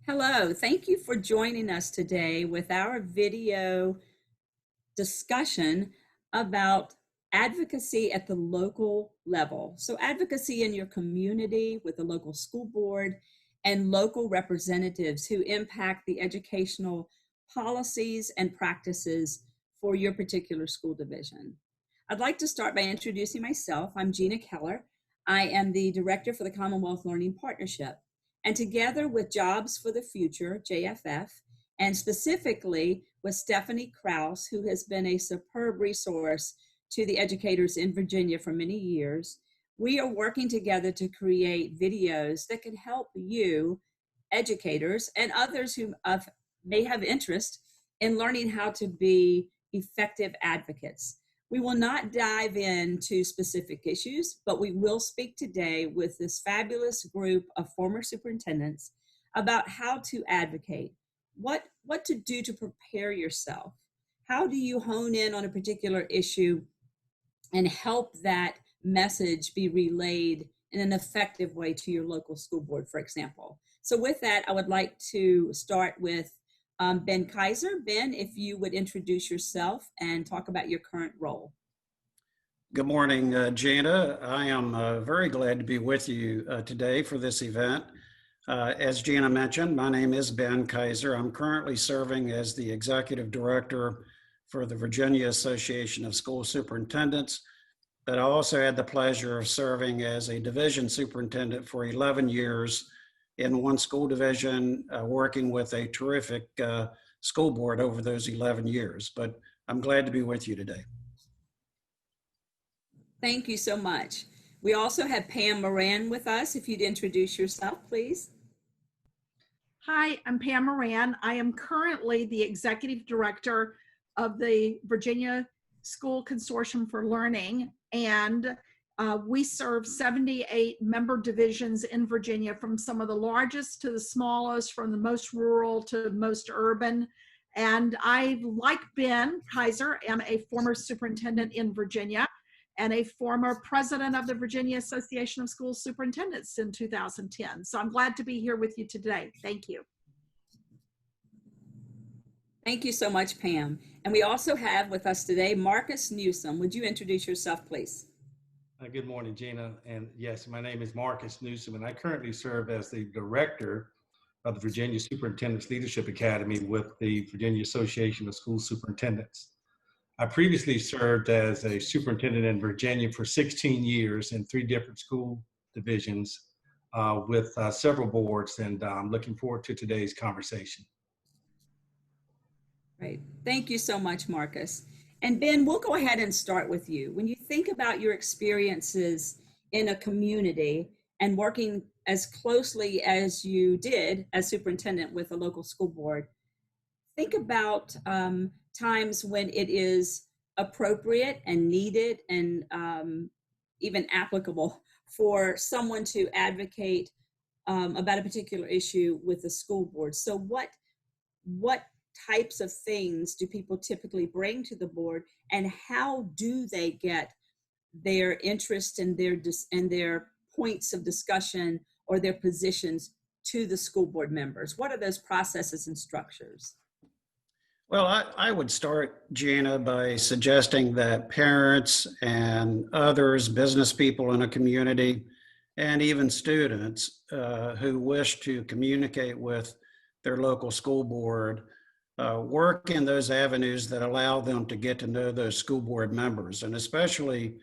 Hello, thank you for joining us today with our video discussion about advocacy at the local level. So advocacy in your community with the local school board and local representatives who impact the educational policies and practices for your particular school division. I'd like to start by introducing myself. I'm Gena Keller. I am the director for the Commonwealth Learning Partnership. And together with Jobs for the Future, JFF, and specifically with Stephanie Krause, who has been a superb resource to the educators in Virginia for many years, we are working together to create videos that can help you, educators, and others who may have interest in learning how to be effective advocates. We will not dive into specific issues, but we will speak today with this fabulous group of former superintendents about how to advocate, what to do to prepare yourself. How do you hone in on a particular issue and help that message be relayed in an effective way to your local school board, for example? So with that, I would like to start with Ben Kiser. Ben, if you would introduce yourself and talk about your current role. Good morning, Gena. I am very glad to be with you today for this event. As Gena mentioned, my name is Ben Kiser. I'm currently serving as the Executive Director for the Virginia Association of School Superintendents, but I also had the pleasure of serving as a division superintendent for 11 years in one school division, working with a terrific school board over those 11 years. But I'm glad to be with you today. Thank you so much. We also have Pam Moran with us. If you'd introduce yourself, please. Hi, I'm Pam Moran. I am currently the Executive Director of the Virginia School Consortium for Learning, and we serve 78 member divisions in Virginia, from some of the largest to the smallest, from the most rural to most urban. And I, like Ben Kiser, am a former superintendent in Virginia and a former president of the Virginia Association of School Superintendents in 2010. So I'm glad to be here with you today. Thank you. Thank you so much, Pam. And we also have with us today Marcus Newsome. Would you introduce yourself, please? Good morning, Gena. And yes, my name is Marcus Newsome, and I currently serve as the director of the Virginia Superintendents Leadership Academy with the Virginia Association of School Superintendents. I previously served as a superintendent in Virginia for 16 years in 3 different school divisions with several boards, and I'm looking forward to today's conversation. Great. Thank you so much, Marcus. And Ben, we'll go ahead and start with you. When you think about your experiences in a community and working as closely as you did as superintendent with a local school board, think about times when it is appropriate and needed and even applicable for someone to advocate about a particular issue with the school board. So what types of things do people typically bring to the board, and how do they get their interest and their points of discussion or their positions to the school board members? What are those processes and structures? Well, I would start, Gena, by suggesting that parents and others, business people in a community, and even students who wish to communicate with their local school board work in those avenues that allow them to get to know those school board members, and especially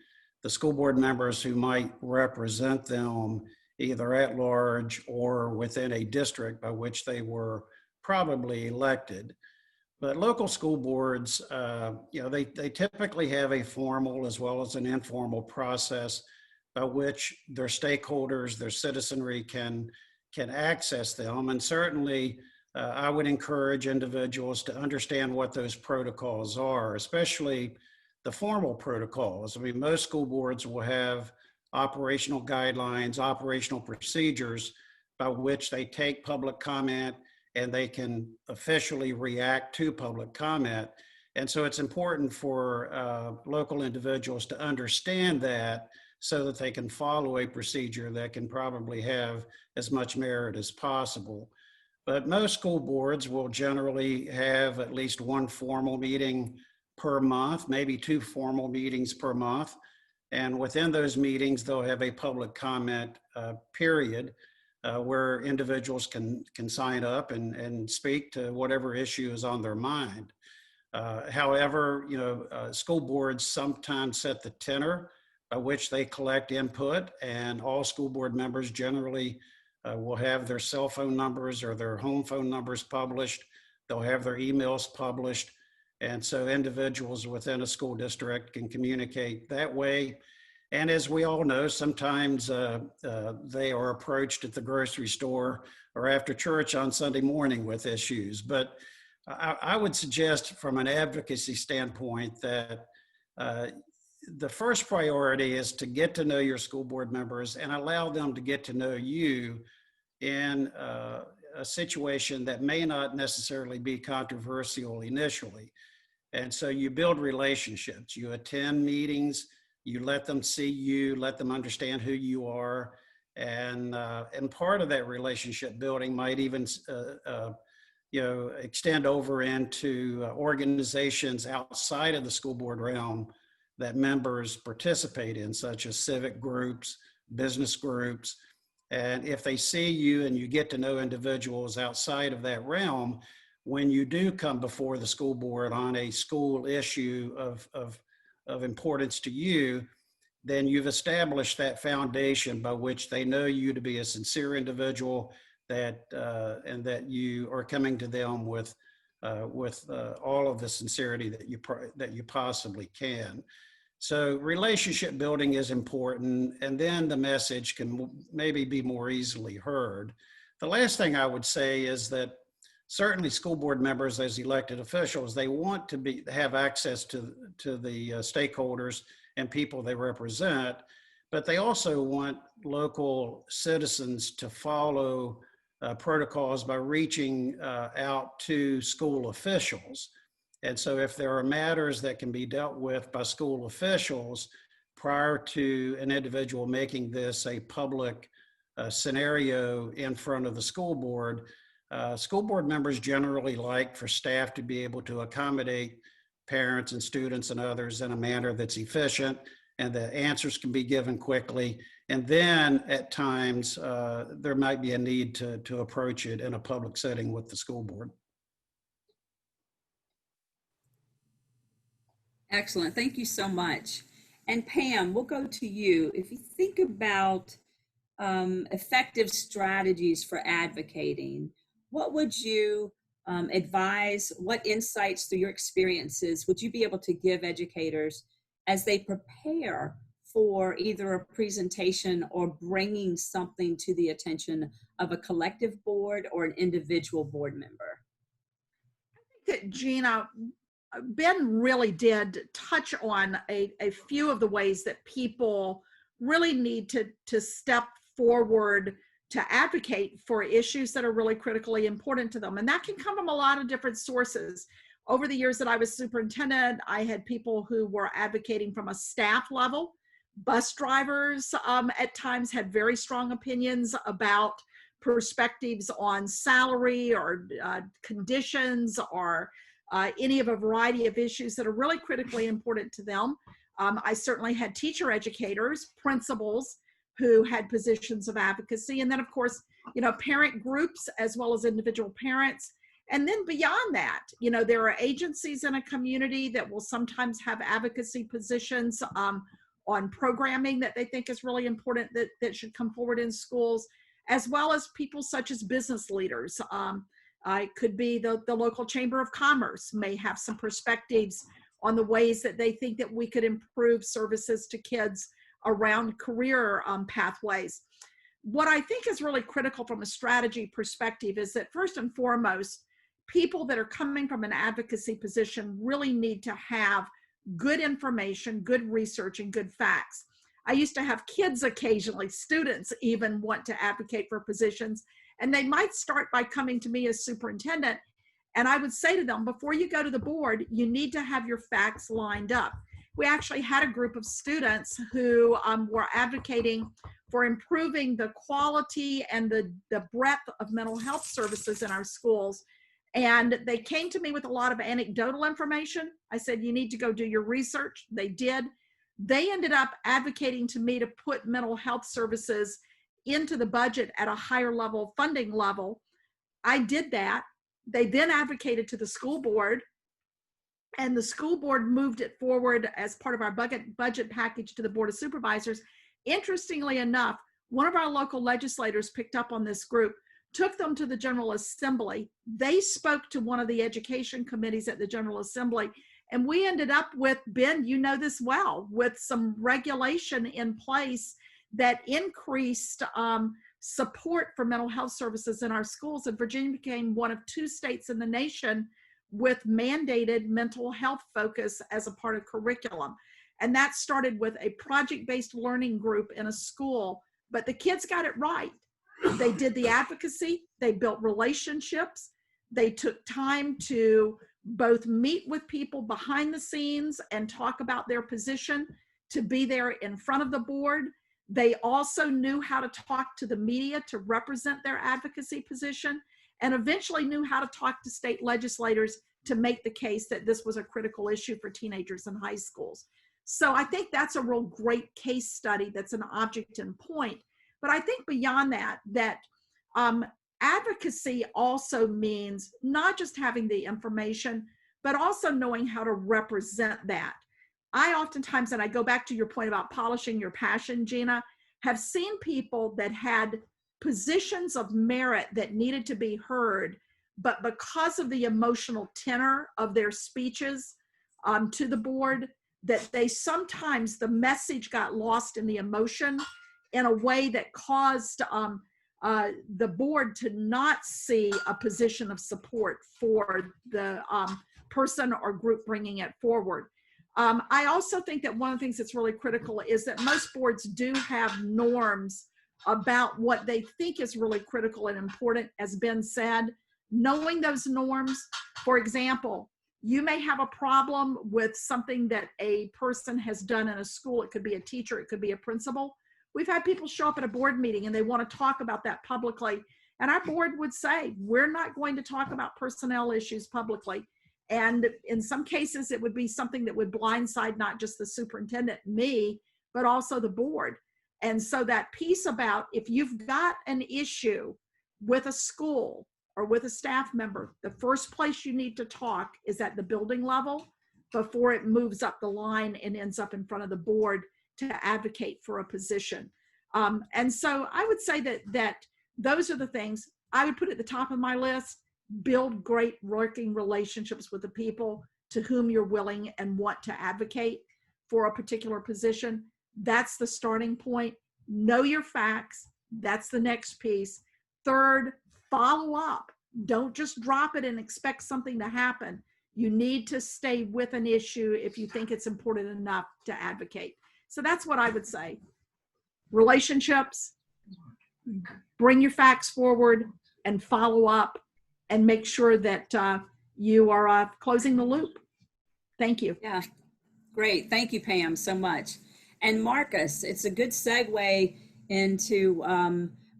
the school board members who might represent them either at large or within a district by which they were probably elected. But local school boards, they typically have a formal as well as an informal process by which their stakeholders, their citizenry can access them. And certainly, I would encourage individuals to understand what those protocols are, especially the formal protocols. I mean, most school boards will have operational guidelines, operational procedures by which they take public comment and they can officially react to public comment. And so it's important for local individuals to understand that so that they can follow a procedure that can probably have as much merit as possible. But most school boards will generally have at least one formal meeting per month, maybe two formal meetings per month. And within those meetings, they'll have a public comment period where individuals can sign up and speak to whatever issue is on their mind. However, school boards sometimes set the tenor by which they collect input, and all school board members generally will have their cell phone numbers or their home phone numbers published. They'll have their emails published. And so individuals within a school district can communicate that way. And as we all know, sometimes they are approached at the grocery store or after church on Sunday morning with issues. But I would suggest from an advocacy standpoint that the first priority is to get to know your school board members and allow them to get to know you in a situation that may not necessarily be controversial initially. And so you build relationships, you attend meetings, you let them see you, let them understand who you are. And part of that relationship building might even extend over into organizations outside of the school board realm that members participate in, such as civic groups, business groups. And if they see you and you get to know individuals outside of that realm, when you do come before the school board on a school issue of importance to you, then you've established that foundation by which they know you to be a sincere individual, that and that you are coming to them with all of the sincerity that you possibly can. So relationship building is important, and then the message can maybe be more easily heard. The last thing I would say is that certainly school board members as elected officials, they want to have access to the stakeholders and people they represent, but they also want local citizens to follow protocols by reaching out to school officials. And so if there are matters that can be dealt with by school officials prior to an individual making this a public scenario in front of the school board members generally like for staff to be able to accommodate parents and students and others in a manner that's efficient, and the answers can be given quickly. And then at times, there might be a need to approach it in a public setting with the school board. Excellent. Thank you so much. And Pam, we'll go to you. If you think about effective strategies for advocating, what would you advise? What insights through your experiences would you be able to give educators as they prepare for either a presentation or bringing something to the attention of a collective board or an individual board member? I think that Gena, Ben really did touch on a few of the ways that people really need to step forward to advocate for issues that are really critically important to them. And that can come from a lot of different sources. Over the years that I was superintendent, I had people who were advocating from a staff level. Bus drivers at times had very strong opinions about perspectives on salary or conditions or any of a variety of issues that are really critically important to them. I certainly had teacher educators, principals who had positions of advocacy. And then of course, parent groups as well as individual parents. And then beyond that, there are agencies in a community that will sometimes have advocacy positions on programming that they think is really important that should come forward in schools, as well as people such as business leaders. It could be the local chamber of commerce may have some perspectives on the ways that they think that we could improve services to kids around career pathways. What I think is really critical from a strategy perspective is that first and foremost, people that are coming from an advocacy position really need to have good information, good research, and good facts. I used to have kids occasionally, students even want to advocate for positions, and they might start by coming to me as superintendent. And I would say to them, before you go to the board, you need to have your facts lined up. We actually had a group of students who were advocating for improving the quality and the breadth of mental health services in our schools. And they came to me with a lot of anecdotal information. I said, you need to go do your research. They did. They ended up advocating to me to put mental health services into the budget at a higher level, funding level. I did that. They then advocated to the school board, and the school board moved it forward as part of our budget package to the Board of Supervisors. Interestingly enough, one of our local legislators picked up on this group, took them to the General Assembly. They spoke to one of the education committees at the General Assembly, and we ended up with, Ben, you know this well, with some regulation in place that increased support for mental health services in our schools. And Virginia became one of 2 states in the nation with mandated mental health focus as a part of curriculum. And that started with a project-based learning group in a school, but the kids got it right. They did the advocacy, they built relationships, they took time to both meet with people behind the scenes and talk about their position, to be there in front of the board. They also knew how to talk to the media to represent their advocacy position, and eventually knew how to talk to state legislators to make the case that this was a critical issue for teenagers in high schools. So I think that's a real great case study that's an object and point. But I think beyond that, advocacy also means not just having the information, but also knowing how to represent that. I oftentimes, and I go back to your point about polishing your passion, Gena, have seen people that had positions of merit that needed to be heard, but because of the emotional tenor of their speeches to the board, that they sometimes, the message got lost in the emotion in a way that caused the board to not see a position of support for the person or group bringing it forward. I also think that one of the things that's really critical is that most boards do have norms about what they think is really critical and important, as Ben said. Knowing those norms, for example, you may have a problem with something that a person has done in a school. It could be a teacher, it could be a principal. We've had people show up at a board meeting and they want to talk about that publicly. And our board would say, we're not going to talk about personnel issues publicly. And in some cases, it would be something that would blindside not just the superintendent, me, but also the board. And so that piece about, if you've got an issue with a school or with a staff member, the first place you need to talk is at the building level before it moves up the line and ends up in front of the board to advocate for a position. And so I would say that those are the things I would put at the top of my list. Build great working relationships with the people to whom you're willing and want to advocate for a particular position. That's the starting point. Know your facts. That's the next piece. Third, follow up. Don't just drop it and expect something to happen. You need to stay with an issue if you think it's important enough to advocate. So that's what I would say. Relationships, bring your facts forward and follow up and make sure that you are closing the loop. Thank you. Yeah, great. Thank you, Pam, so much. And Marcus, it's a good segue into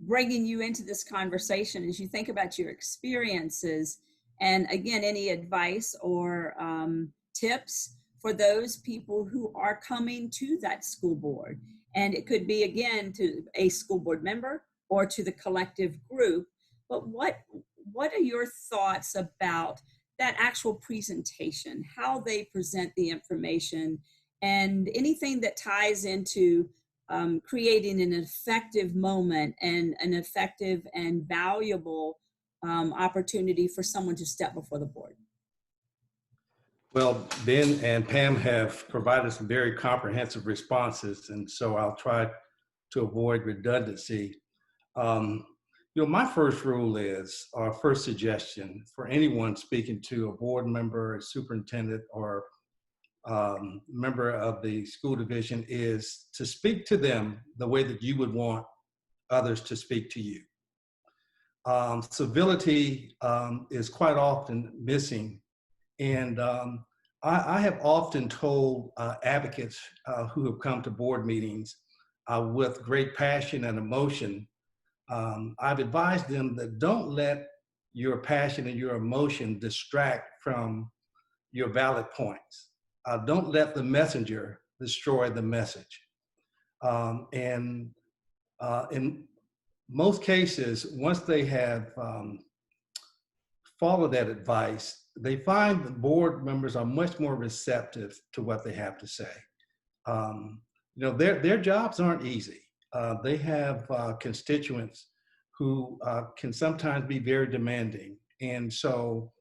bringing you into this conversation as you think about your experiences. And again, any advice or tips for those people who are coming to that school board. And it could be, again, to a school board member or to the collective group. But what are your thoughts about that actual presentation, how they present the information, and anything that ties into creating an effective moment and an effective and valuable opportunity for someone to step before the board? Well, Ben and Pam have provided some very comprehensive responses, and so I'll try to avoid redundancy. My first rule is, or first suggestion for anyone speaking to a board member, a superintendent, or member of the school division is to speak to them the way that you would want others to speak to you. Civility is quite often missing. And I have often told advocates who have come to board meetings with great passion and emotion, I've advised them that don't let your passion and your emotion distract from your valid points. Don't let the messenger destroy the message. And in most cases, once they have followed that advice, they find the board members are much more receptive to what they have to say. Their jobs aren't easy. They have constituents who can sometimes be very demanding. And so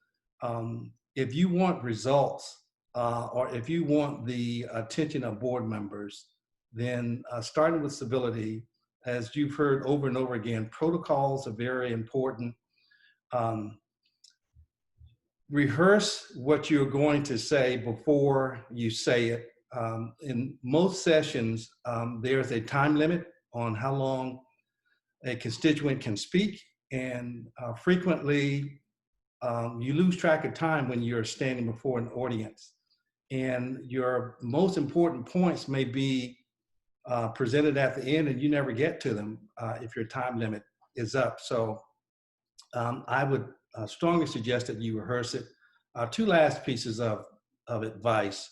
if you want results or if you want the attention of board members, then starting with civility, as you've heard over and over again, protocols are very important. Rehearse what you're going to say before you say it. In most sessions, there's a time limit on how long a constituent can speak, and frequently you lose track of time when you're standing before an audience. And your most important points may be presented at the end, and you never get to them if your time limit is up. So I would strongly suggest that you rehearse it. Two last pieces of advice.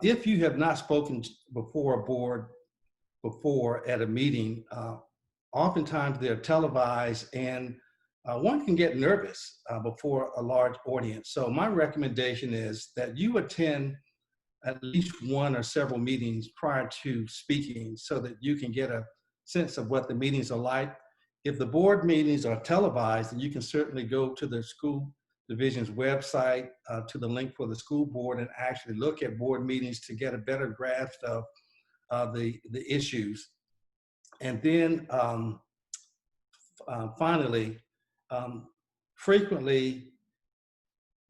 If you have not spoken before a board before at a meeting, oftentimes they're televised, and one can get nervous before a large audience. So my recommendation is that you attend at least one or several meetings prior to speaking so that you can get a sense of what the meetings are like. If the board meetings are televised, then you can certainly go to the school division's website, to the link for the school board, and actually look at board meetings to get a better grasp of the issues. And then finally, frequently,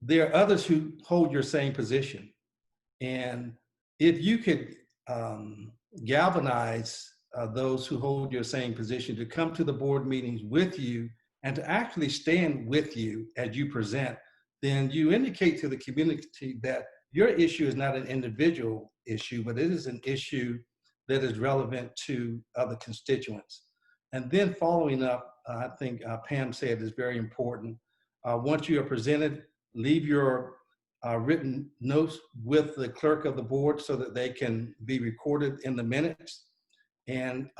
there are others who hold your same position. And if you could galvanize those who hold your same position to come to the board meetings with you and to actually stand with you as you present, then you indicate to the community that your issue is not an individual issue, but it is an issue that is relevant to other constituents. And then following up, I think Pam said is very important. Once you are presented, leave your written notes with the clerk of the board so that they can be recorded in the minutes, and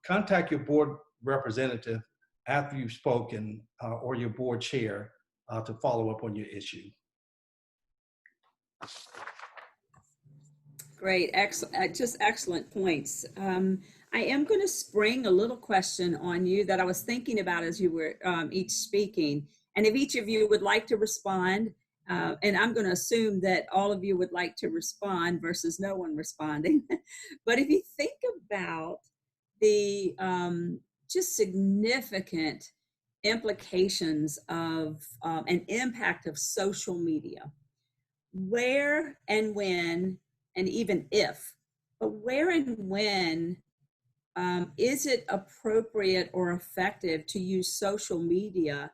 contact your board representative after you've spoken or your board chair to follow up on your issue. Great, excellent, just excellent points. I am going to spring a little question on you that I was thinking about as you were each speaking. And if each of you would like to respond, and I'm going to assume that all of you would like to respond versus no one responding. But if you think about the just significant implications of an impact of social media, where and when, and even if, but where and when is it appropriate or effective to use social media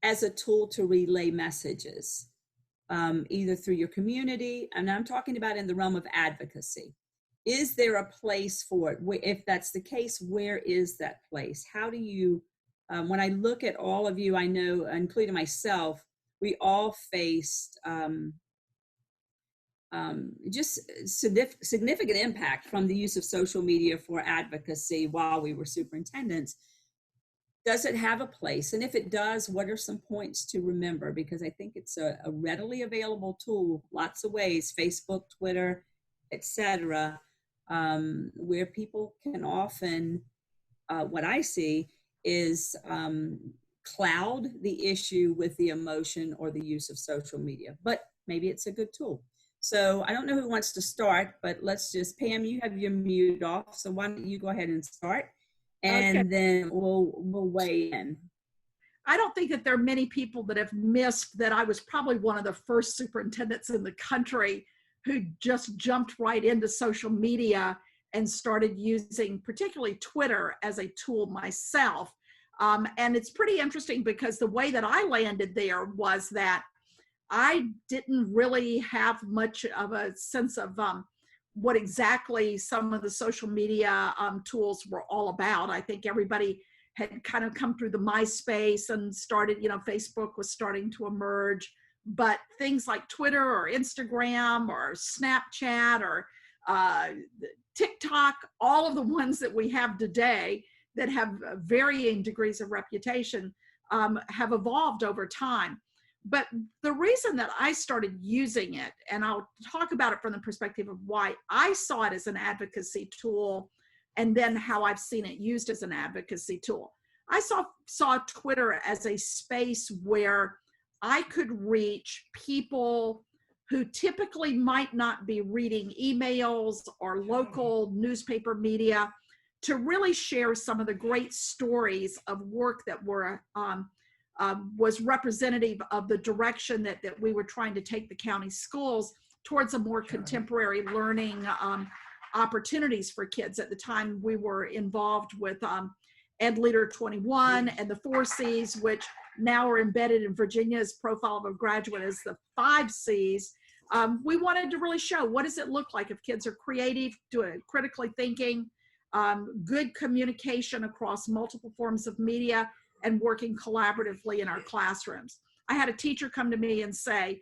as a tool to relay messages, either through your community, and I'm talking about in the realm of advocacy? Is there a place for it? If that's the case, where is that place? How do you, when I look at all of you, I know, including myself, we all faced just significant impact from the use of social media for advocacy while we were superintendents. Does it have a place? And if it does, what are some points to remember? Because I think it's a readily available tool, lots of ways, Facebook, Twitter, etc., where people can often, what I see is cloud the issue with the emotion or the use of social media, but maybe it's a good tool. So I don't know who wants to start, but let's just, Pam, you have your mute off, so why don't you go ahead and start, and then we'll weigh in. I don't think that there are many people that have missed that I was probably one of the first superintendents in the country who just jumped right into social media and started using particularly Twitter as a tool myself. And it's pretty interesting because the way that I landed there was that I didn't really have much of a sense of what exactly some of the social media tools were all about. I think everybody had kind of come through the MySpace and started, Facebook was starting to emerge, but things like Twitter or Instagram or Snapchat or TikTok, all of the ones that we have today that have varying degrees of reputation have evolved over time. But the reason that I started using it, and I'll talk about it from the perspective of why I saw it as an advocacy tool, and then how I've seen it used as an advocacy tool. I saw Twitter as a space where I could reach people who typically might not be reading emails or local newspaper media, to really share some of the great stories of work that were was representative of the direction that we were trying to take the county schools towards a more contemporary learning opportunities for kids. At the time, we were involved with Ed Leader 21 and the 4 C's, which now are embedded in Virginia's profile of a graduate as the 5 C's. We wanted to really show, what does it look like if kids are creative, doing critically thinking, good communication across multiple forms of media, and working collaboratively in our classrooms. I had a teacher come to me and say,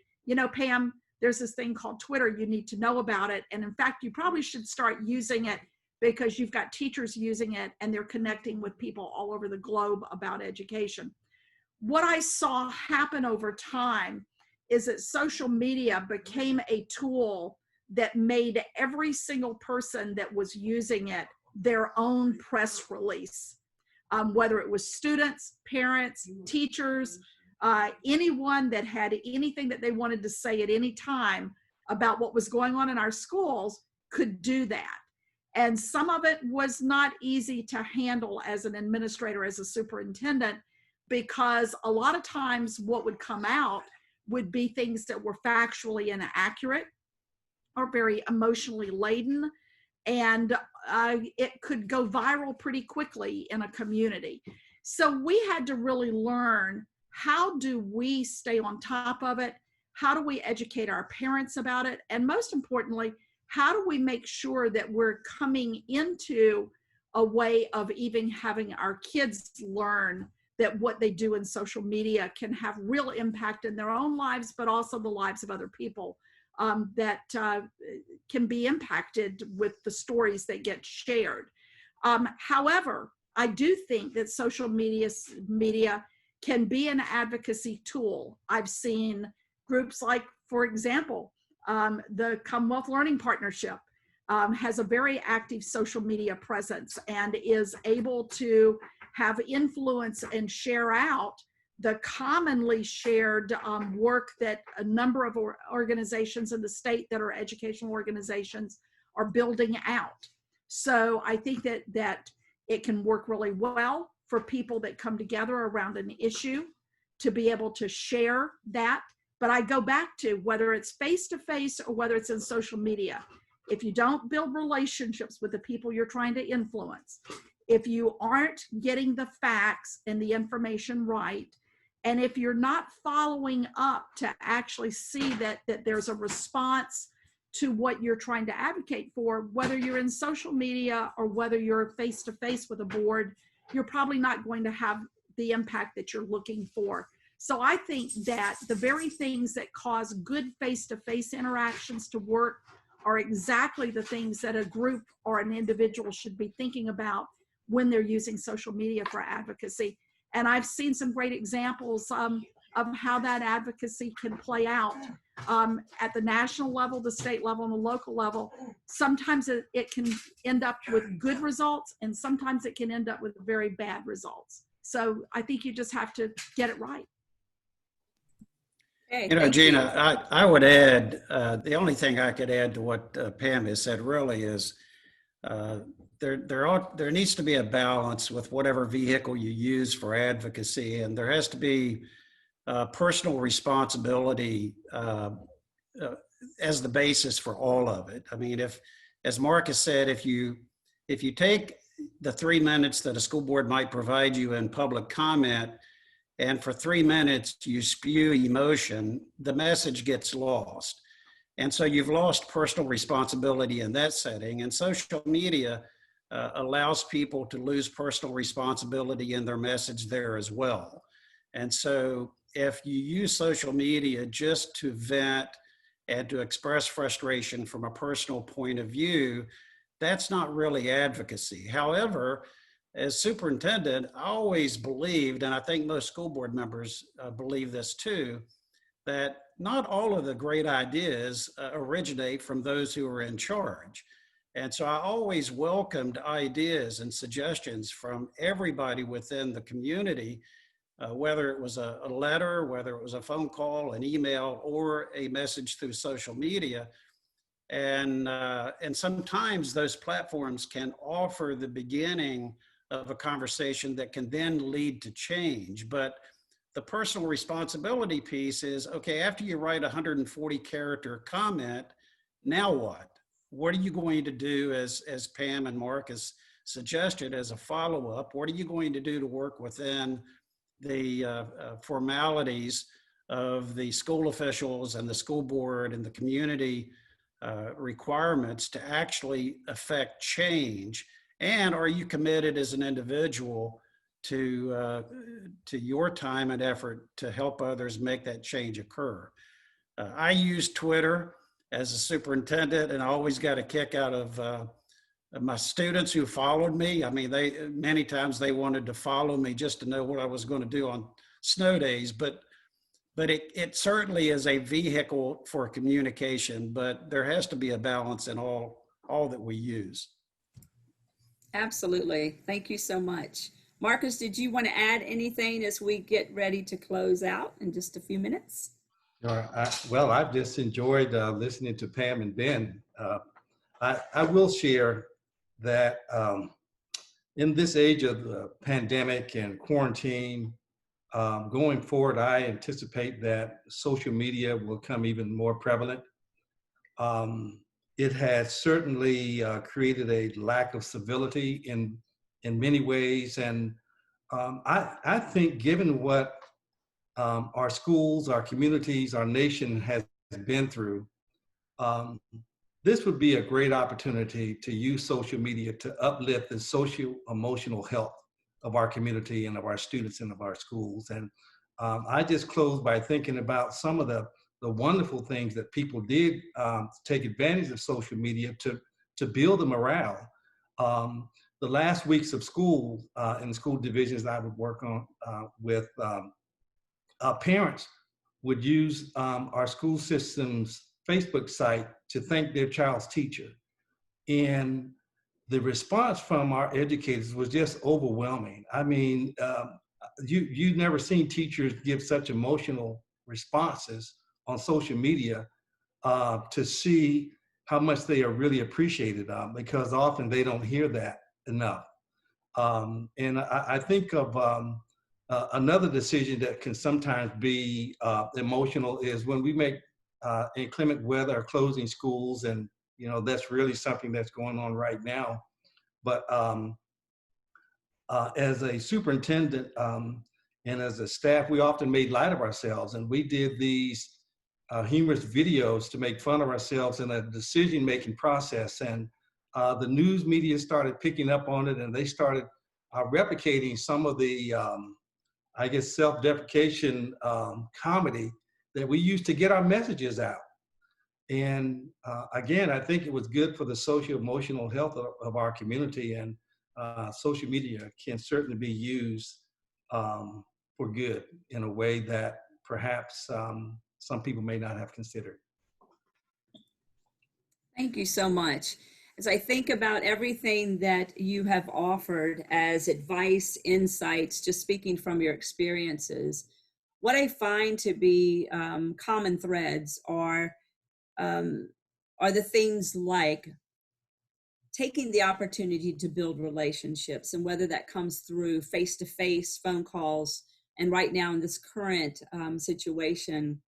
Pam, there's this thing called Twitter, you need to know about it. And in fact, you probably should start using it because you've got teachers using it and they're connecting with people all over the globe about education. What I saw happen over time is that social media became a tool that made every single person that was using it their own press release. Whether it was students, parents, teachers, anyone that had anything that they wanted to say at any time about what was going on in our schools could do that. And some of it was not easy to handle as an administrator, as a superintendent, because a lot of times what would come out would be things that were factually inaccurate or very emotionally laden. And it could go viral pretty quickly in a community. So we had to really learn, how do we stay on top of it? How do we educate our parents about it? And most importantly, how do we make sure that we're coming into a way of even having our kids learn that what they do in social media can have real impact in their own lives, but also the lives of other people that can be impacted with the stories that get shared. However, I do think that social media can be an advocacy tool. I've seen groups like, for example, the Commonwealth Learning Partnership has a very active social media presence and is able to have influence and share out the commonly shared work that a number of organizations in the state that are educational organizations are building out. So I think that it can work really well for people that come together around an issue to be able to share that. But I go back to, whether it's face-to-face or whether it's in social media, if you don't build relationships with the people you're trying to influence, if you aren't getting the facts and the information right, and if you're not following up to actually see that there's a response to what you're trying to advocate for, whether you're in social media or whether you're face-to-face with a board, you're probably not going to have the impact that you're looking for. So I think that the very things that cause good face-to-face interactions to work are exactly the things that a group or an individual should be thinking about when they're using social media for advocacy. And I've seen some great examples of how that advocacy can play out at the national level, the state level, and the local level. Sometimes it can end up with good results, and sometimes it can end up with very bad results. So I think you just have to get it right. Hey, Gena, I would add, the only thing I could add to what Pam has said really is there needs to be a balance with whatever vehicle you use for advocacy, and there has to be personal responsibility as the basis for all of it. I mean, as Marcus said, if you take the 3 minutes that a school board might provide you in public comment, and for 3 minutes you spew emotion, the message gets lost. And so you've lost personal responsibility in that setting. And social media allows people to lose personal responsibility in their message there as well. And so if you use social media just to vent and to express frustration from a personal point of view, that's not really advocacy. However, as superintendent, I always believed, and I think most school board members believe this too, that not all of the great ideas originate from those who are in charge. And so I always welcomed ideas and suggestions from everybody within the community, whether it was a letter, whether it was a phone call, an email, or a message through social media. And sometimes those platforms can offer the beginning of a conversation that can then lead to change. But the personal responsibility piece is, okay, after you write a 140 character comment, now what? What are you going to do, as Pam and Mark has suggested, as a follow-up? What are you going to do to work within the formalities of the school officials and the school board and the community requirements to actually affect change? And are you committed as an individual to your time and effort to help others make that change occur? I use Twitter as a superintendent, and I always got a kick out of my students who followed me. I mean, many times they wanted to follow me just to know what I was going to do on snow days, but it certainly is a vehicle for communication, but there has to be a balance in all that we use. Absolutely. Thank you so much. Marcus, did you want to add anything as we get ready to close out in just a few minutes? Well, I've just enjoyed listening to Pam and Ben. I will share that in this age of the pandemic and quarantine, going forward, I anticipate that social media will become even more prevalent. It has certainly created a lack of civility in many ways. And I think given what our schools, our communities, our nation has been through, this would be a great opportunity to use social media to uplift the social emotional health of our community and of our students and of our schools. And I just close by thinking about some of the wonderful things that people did take advantage of social media to build the morale. The last weeks of school in the school divisions I would work on with parents would use our school system's Facebook site to thank their child's teacher. And the response from our educators was just overwhelming. I mean, you've never seen teachers give such emotional responses on social media to see how much they are really appreciated, because often they don't hear that enough. And I think of another decision that can sometimes be emotional is when we make inclement weather closing schools, and that's really something that's going on right now. But as a superintendent and as a staff, we often made light of ourselves, and we did these humorous videos to make fun of ourselves in a decision-making process. And the news media started picking up on it, and they started replicating some of the, I guess, self-deprecation comedy that we used to get our messages out. And again, I think it was good for the socio-emotional health of our community, and social media can certainly be used for good in a way that perhaps some people may not have considered. Thank you so much. As I think about everything that you have offered as advice, insights, just speaking from your experiences, what I find to be common threads are the things like taking the opportunity to build relationships, and whether that comes through face-to-face phone calls, and right now in this current situation,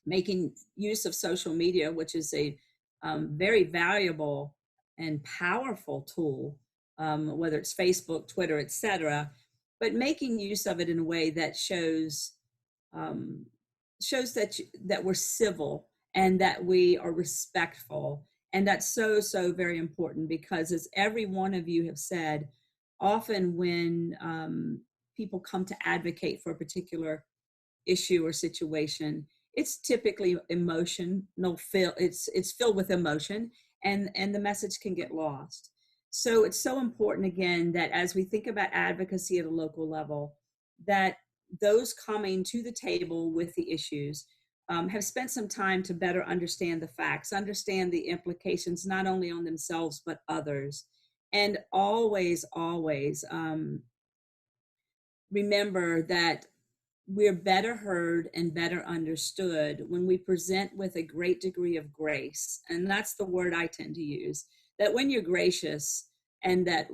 making use of social media, which is a very valuable and powerful tool, whether it's Facebook, Twitter, etc., but making use of it in a way that shows that we're civil and that we are respectful. And that's so, so very important, because as every one of you have said, often when people come to advocate for a particular issue or situation, it's typically emotional. It's filled with emotion, and the message can get lost. So it's so important, again, that as we think about advocacy at a local level, that those coming to the table with the issues have spent some time to better understand the facts, understand the implications, not only on themselves, but others. And always, always remember that we're better heard and better understood when we present with a great degree of grace. And that's the word I tend to use, that when you're gracious, and that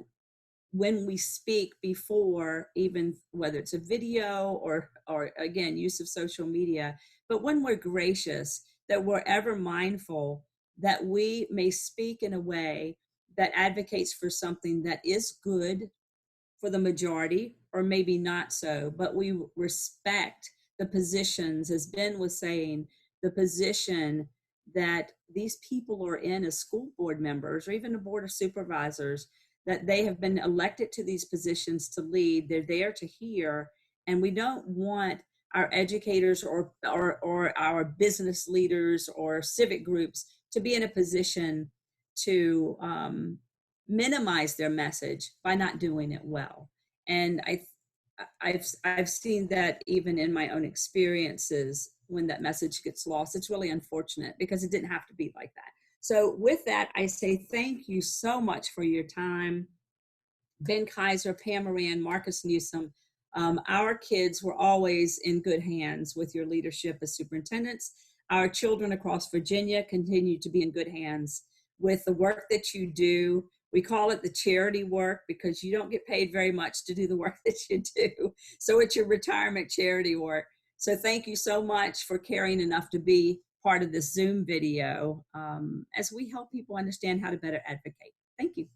when we speak before, even whether it's a video or again, use of social media, but when we're gracious, that we're ever mindful that we may speak in a way that advocates for something that is good for the majority, or maybe not so, but we respect the positions, as Ben was saying, the position that these people are in as school board members, or even a board of supervisors, that they have been elected to these positions to lead. They're there to hear, and we don't want our educators or our business leaders or civic groups to be in a position to minimize their message by not doing it well. And I've seen that even in my own experiences, when that message gets lost. It's really unfortunate, because it didn't have to be like that. So with that, I say thank you so much for your time. Ben Kiser, Pam Moran, Marcus Newsome. Our kids were always in good hands with your leadership as superintendents. Our children across Virginia continue to be in good hands with the work that you do. We call it the charity work, because you don't get paid very much to do the work that you do. So it's your retirement charity work. So thank you so much for caring enough to be part of this Zoom video as we help people understand how to better advocate. Thank you.